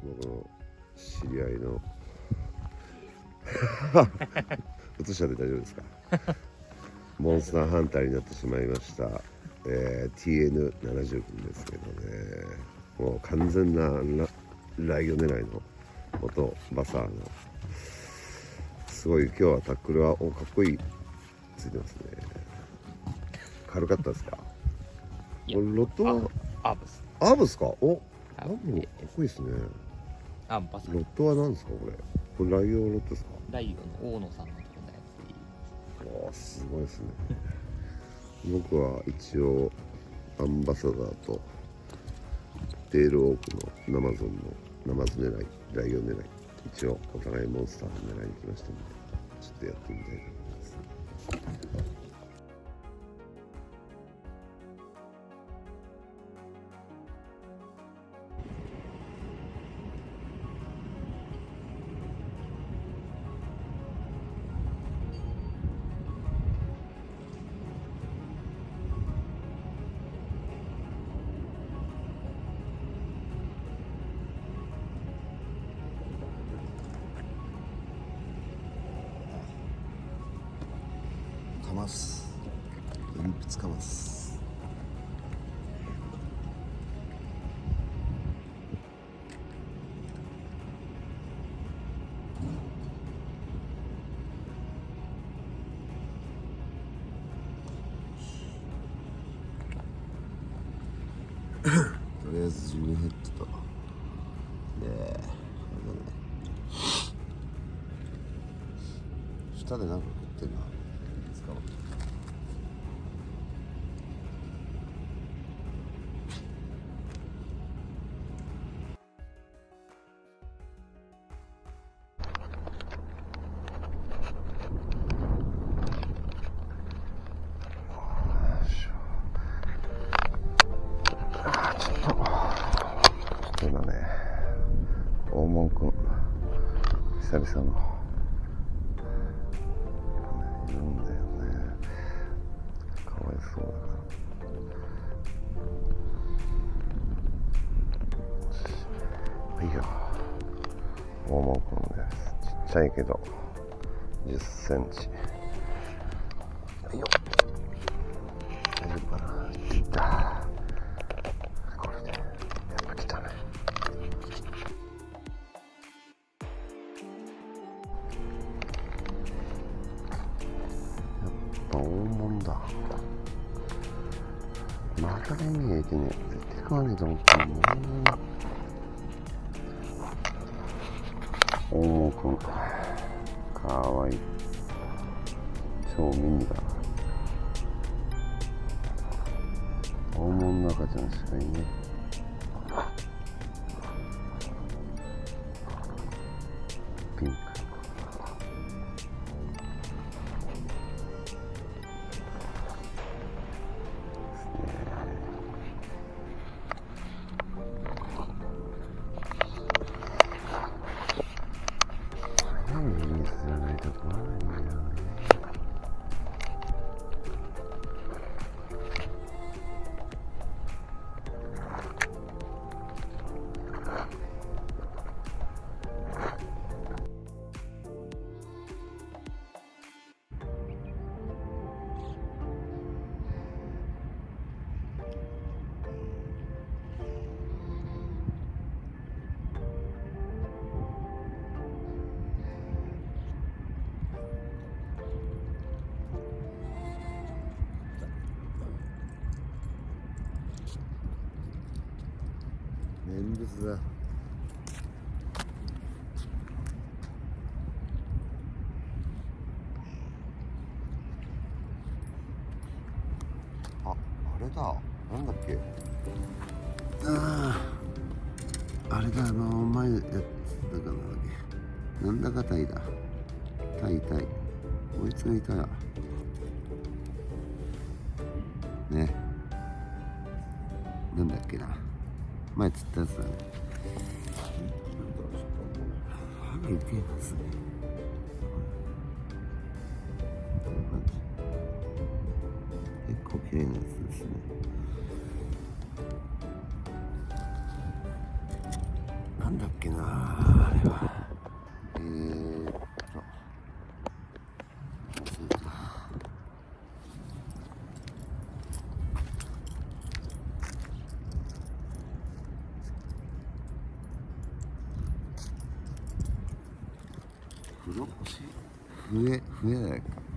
僕の知り合いの映しちゃって大丈夫ですか？モンスターハンターになってしまいました、TN70 君ですけどね、もう完全なライオン狙いの元バサーのすごい今日はタックルはかっこいいついてますね。軽かったですか？ロットはアーブス。アーブですか？お、アアーブかっこいいですね。バサロットは何ですかこれ？これライオンロットですか？ライオンの大野さんのところのやわあすごいですね。僕は一応アンバサダーとデールオークのナマズ狙い、ライオン狙い、一応お互いモンスターを狙いに来ましたので、ちょっとやってみたいと思います。かます鉛筆かます。とりあえずジムヘッドとであれだね、下でなんか食ってんな。使おう。今ね、大門くん久々のいるんだよね。かわいそうだから。いいよ。大門くんです。ちっちゃいけど10センチ。いいよ。大丈夫かな。いった。これでやっぱ来たね。大門だ。また目見えてね、絶対食わねえと思ったもんね。大門くんかわいい。超ミニだ。大門の赤ちゃんしかいねえ。ピンク。じゃないと怖いんだよね。念仏だ。あれだ。なんだっけ。あれだ、前やつだからなんだっけ。なんだかタイだ。タイ。こいつがいたら。ね。なんだっけな。前釣ったやつだね。歯がいてますね。こんな感じ。結構綺麗なやつですね。なんだっけなあれは。忘れた。風呂星笛じゃないか。